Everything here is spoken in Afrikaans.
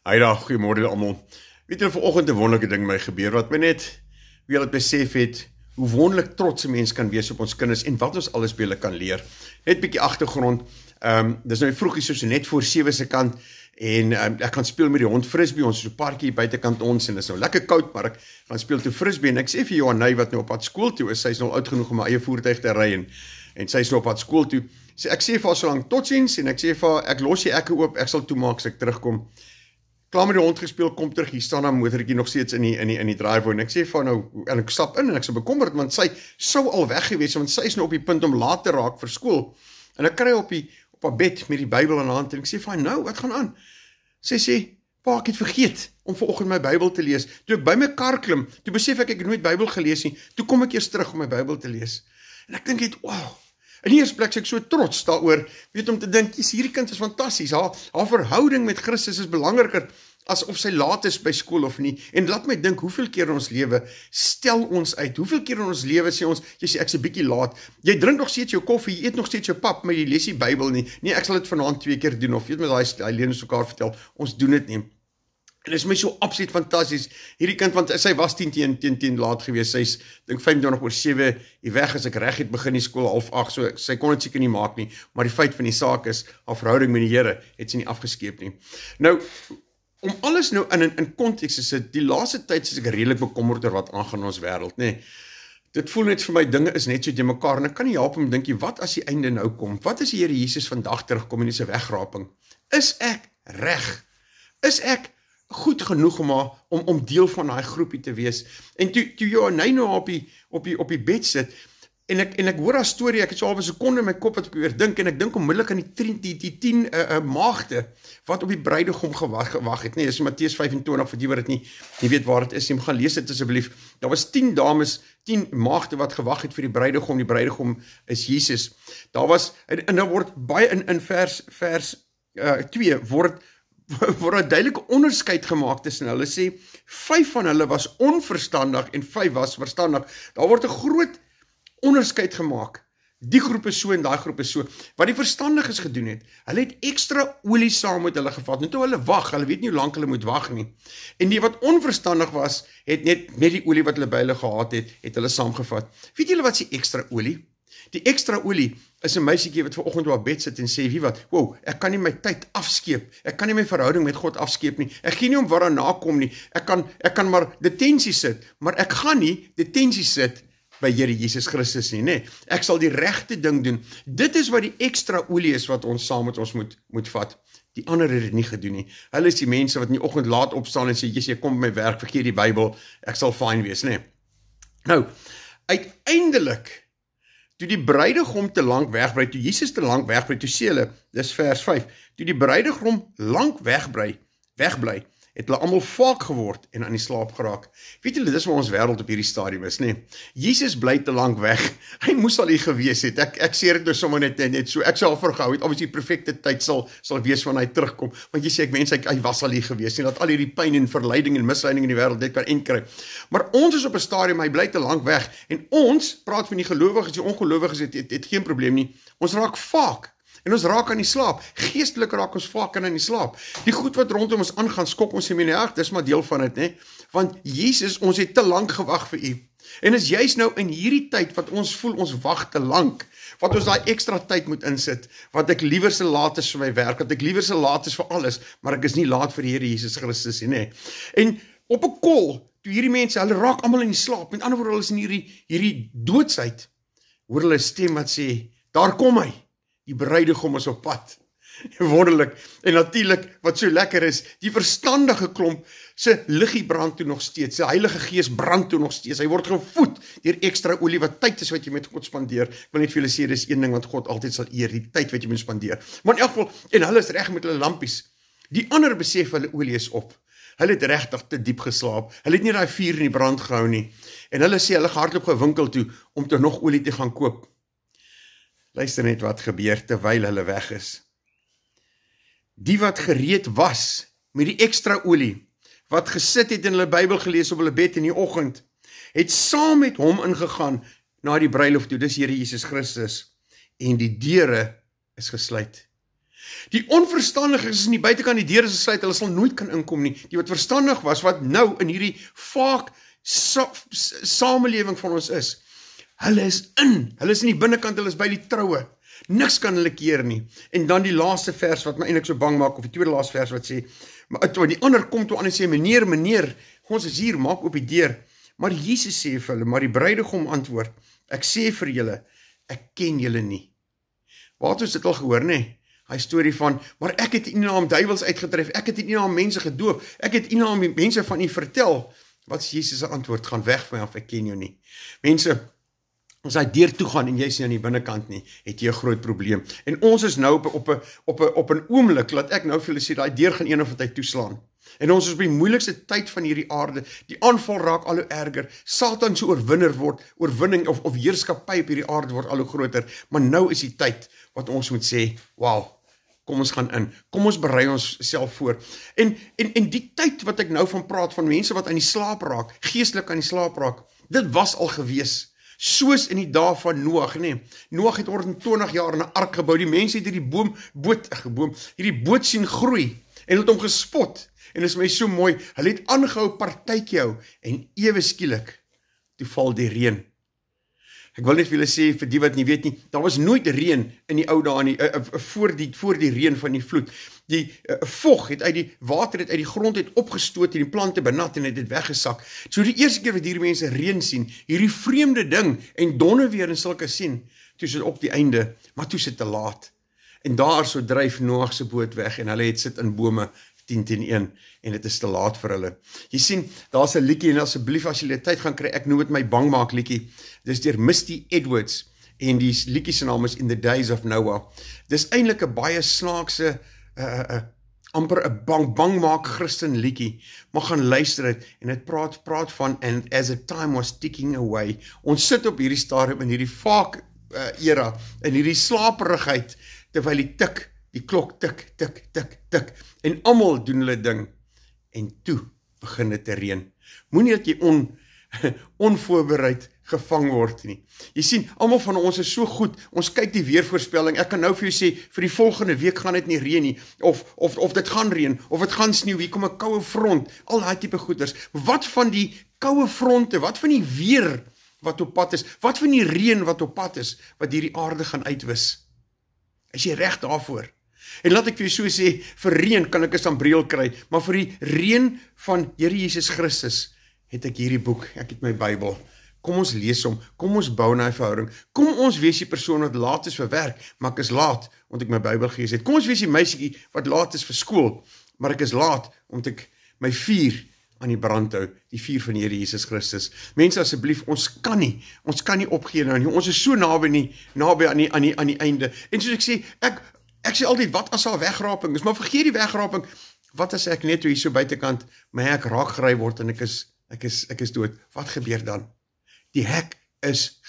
Hey daar, goeiemôre almal. Weet julle, vanoggend 'n wonderlike ding my gebeur wat my net weer het besef het hoe wonderlik trots 'n mens kan wees op ons kinders en wat ons alles by hulle kan leer. Net 'n bietjie agtergrond. Dis nou vroegie so net voor 7 se kant en ek gaan speel met die hond frisbee. Ons is so 'n parkie buitekant ons en dit is nou lekker koud, maar ek gaan speel toe frisbee en ek sê vir Johanay wat nou op pad skool toe is, sy's nou oud genoeg om haar eie voertuig te ry en sy is nou op pad skool toe. So ek sê vir haar so lank totsiens en ek sê vir haar ek los die ekke oop, ek sal toemaak as ek terugkom. Klaar met die hond gespeel, kom terug, hier staan haar motortjie nog steeds in die driveway en ek sê vir nou, en ek stap in en ek is bekommerd, want sy sou al weg gewees, want sy is nou op die punt om laat te raak vir skool, en ek kry op haar bed met die Bybel in haar hand, en ek sê vir nou, wat gaan aan? Sy sê, pa, ek het vergeet om vanoggend my Bybel te lees, toe ek by my kar klim, toe besef ek het nooit Bybel gelees nie, toe kom ek eers terug om my Bybel te lees, en ek dink wow, in die eerste plek is ek so trots daaroor, weet om te dink, hierdie kind is fantasties, haar verhouding met Christus is belangriker as of sy laat is by skool of nie, en laat my dink, hoeveel keer in ons lewe stel ons uit, hoeveel keer in ons lewe sê ons, jy sê ek is 'n bietjie laat, jy drink nog steeds jou koffie, jy eet nog steeds jou pap, maar jy lees die Bybel nie, nee ek sal dit vanaand 2 keer doen, of weet met daai Lenus mekaar vertel, ons doen dit nie. En dit is my so absoluut fantasties, hierdie kind, want sy was 10 laat gewees, sy is, dink 25:07, die weg as ek reg het begin die skool 7:30, so sy kon dit seker nie maak nie, maar die feit van die saak is, haar verhouding met die Here, het sy nie afgeskeep nie. Nou, om alles nou in konteks te sit, die laaste tyd is ek redelik bekommerd oor wat aangaan in ons wêreld, nê. Dit voel net vir my, dinge is net so te mekaar, en ek kan nie help om dink, wat as die einde nou kom? Wat as die Here Jesus vandag terugkom en dis 'n wegraping? Is ek reg? Is ek goed genoeg om deel van daai groepie te wees? En toe Johanay nou op die bed sit, en ek hoor haar storie, ek het so half 'n sekonde in my kop wat ek weer dink, en ek dink onmiddellik aan die 10 maagde, wat op die bruidegom gewag het, nee, dis Matteus 25, vir die wat dit nie weet waar dit is, jy moet gaan lees dit asseblief, daar was 10 dames, 10 maagde wat gewag het vir die bruidegom is Jesus, daar was, en daar word baie in vers 2, word 'n duidelike onderskeid gemaak tussen hulle, sê, 5 van hulle was onverstandig, en 5 was verstandig, daar word 'n groot onderskeid gemaak, die groep is so en die groep is so, wat die verstandiges gedoen het, hulle het extra olie saam met hulle gevat, en toe hulle wag, hulle weet nie hoe lang hulle moet wag nie, en die wat onverstandig was, het net die olie wat hulle by hulle gehad het hulle saamgevat. Weet julle wat is die extra olie? Die extra olie is 'n meisietjie wat vanoggend op haar bed sit en sê, wie wat, wow, ek kan nie my tyd afskeep, ek kan nie my verhouding met God afskeep nie, ek gee nie om wat daarna kom nie, ek kan maar detensie sit, maar ek gaan nie detensie sit by Here Jesus Christus nie, nee, ek sal die regte ding doen. Dit is wat die extra olie is wat ons saam met ons moet vat. Die ander het dit nie gedoen nie. Hulle is die mense wat in die oggend laat opstaan en sê, jy kom by my werk, vergeet die Bybel, ek sal fyn wees, nee. Nou, uiteindelik, toe die bruidegom te lank wegbly, toe Jesus te lank wegbly, toe sê hulle, dis vers 5, toe die bruidegom lank wegbly, het hulle almal vaak geword en aan die slaap geraak. Weet julle, dis waar ons wêreld op hierdie stadium is, nee. Jesus bly te lank weg. Hy moes al hier gewees het. Ek sê dit nou sommer net so. Ek sal vergehou het, obviously die perfekte tyd sal wees wanneer hy terugkom. Want jy sê ek wens hy was al hier gewees, nie dat al hierdie pyn en verleiding en misleiding in die wêreld net kan enkry. Maar ons is op 'n stadium, hy bly te lank weg en ons praat van die gelowiges, die ongelowiges het geen probleem nie. Ons raak vaak. En ons raak aan die slaap, geestelik raak ons vaak aan die slaap. Die goed wat rondom ons aangaan, skok ons nie meer, dis maar deel van dit, nee. Want Jesus, ons het te lank gewag vir u. En is juist nou in hierdie tyd, wat ons voel, ons wag te lank, wat ons daai ekstra tyd moet insit, wat ek liewer se laat is vir my werk, wat ek liewer se laat is vir alles, maar ek is nie laat vir die Here Jesus Christus nie, nee. En op 'n kol, toe hierdie mense, hulle raak almal in die slaap, met ander woorde, hulle is in hierdie doodsheid, hoor hulle 'n stem wat sê, daar kom hy. Die bruidegom is op pad. Wonderlik. En natuurlik, wat so lekker is, die verstandige klomp, sy liggie brand toe nog steeds, sy Heilige Gees brand toe nog steeds, hy word gevoed deur ekstra olie, wat tyd is wat jy met God spandeer. Ek wil net vir julle sê, dis een ding wat God altyd sal eer, die tyd wat jy moet spandeer. Maar in elk geval, en hulle is reg met hulle lampies. Die ander besef hulle olie is op. Hulle het regtig te diep geslaap. Hulle het nie daai vuur in die brand gehou nie. En hulle sê, hulle hardloop gewinkel toe, om te nog olie te gaan koop. Luister net wat gebeur terwyl hulle weg is. Die wat gereed was met die ekstra olie, wat gesit het en hulle Bybel gelees op hulle bed in die oggend, het saam met hom ingegaan na die bruiloft toe, dis Here Jesus Christus, en die deure is gesluit. Die onverstandiges is in die buitekant die deur is gesluit, hulle sal nooit kan inkom nie. Die wat verstandig was, wat nou in hierdie vaak samelewing van ons is, hulle is in die binnekant, hulle is by die troue. Niks kan hulle keer nie. En dan die laaste vers wat my eintlik so bang maak, of die tweede laaste vers wat sê, maar toe die ander kom toe aan en sê, meneer, ons is hier, maak op die deur. Maar Jesus sê vir hulle, maar die bruidegom antwoord, ek sê vir julle, ek ken julle nie. Waar het ons dit al gehoor, nie? Hy storie van, maar ek het in naam duiwels uitgetref, ek het in naam mense gedoop, ek het in naam mense van u vertel. Wat is Jesus' antwoord? Gaan weg van my af, ek ken jou nie. Mense, as hy deur toe gaan en jy is nie aan die binnekant nie, het jy 'n groot probleem. En ons is nou op 'n oomblik, laat ek nou vir julle sê, daai deur gaan een of ander tyd toeslaan. En ons is op die moeilikste tyd van hierdie aarde, die aanval raak al hoe erger, Satan se oorwinning of heerskappy op hierdie aarde word al hoe groter, maar nou is die tyd wat ons moet sê, wow, kom ons gaan in, kom ons berei ons self voor. En die tyd wat ek nou van praat, van mense wat aan die slaap raak, geestelik aan die slaap raak, dit was al gewees. Soos in die dae van Noag, nee. Noag het 120 jaar in 'n ark gebou. Die mense het hierdie boot sien groei en het hom gespot. En dit is my so mooi. Hulle het aangehou partytjie hou en ewe skielik toe val die reën. Ek wil net vir julle sê, vir die wat nie weet nie, daar was nooit reën in die ou dae nie, voor die reën van die vloed. Die vog het uit die water uit die grond het opgestoot en die plante benat en het weggesak. So die eerste keer wat hierdie mense reën sien, hierdie vreemde ding en donne weer en sulke sien, toe sit op die einde, maar toe sit te laat. En daar so dryf Noag se boot weg en hulle het sit in bome 10-1 en dit is te laat vir hulle. Jy sien, daar's 'n liedjie en asseblief as jy die tyd gaan kry, ek noem dit my bang maak liedjie. Dis deur Misty Edwards en die liedjie se naam is In the Days of Noah. Dis eintlik 'n baie snaakse amper 'n bang maak Christen liedjie, maar gaan luister dit en dit praat van and as a time was ticking away. Ons sit op hierdie stadium in hierdie vaak era, in hierdie slaperigheid terwyl die klok tik en almal doen hulle ding en toe begin dit te reën. Moenie dat jy onvoorbereid gevang word nie. Jy sien, almal van ons is so goed, ons kyk die weervoorspelling, ek kan nou vir jou sê, vir die volgende week gaan dit nie reën nie, of dit gaan reën, of dit gaan sneeu, hier kom 'n koue front, al daai tipe goeders. Wat van die koue fronte, wat van die weer wat op pad is, wat van die reën wat op pad is, wat hierdie aarde gaan uitwis? Is jy reg daarvoor? En laat ek vir jou so sê, vir reën kan ek 'n sambreel kry, maar vir die reën van Here Jesus Christus, het ek hierdie boek, ek het my Bybel. Kom ons lees hom, kom ons bou na 'n verhouding, kom ons wees die persoon wat laat is vir werk, maar ek is laat, omdat ek my Bybel gelees het. Kom ons wees die meisietjie wat laat is vir skool, maar ek is laat, omdat ek my vuur aan die brand hou, die vuur van die Here Jesus Christus. Mense, asseblief, ons kan nie opgee nou nie, ons is so naby aan die einde, en soos ek sê, ek sê altyd, wat as al wegraping is, maar vergeet die wegraping, wat as ek net hier so buitekant, my hek raak gery word, en ek is dood, wat gebeur dan? Die hek is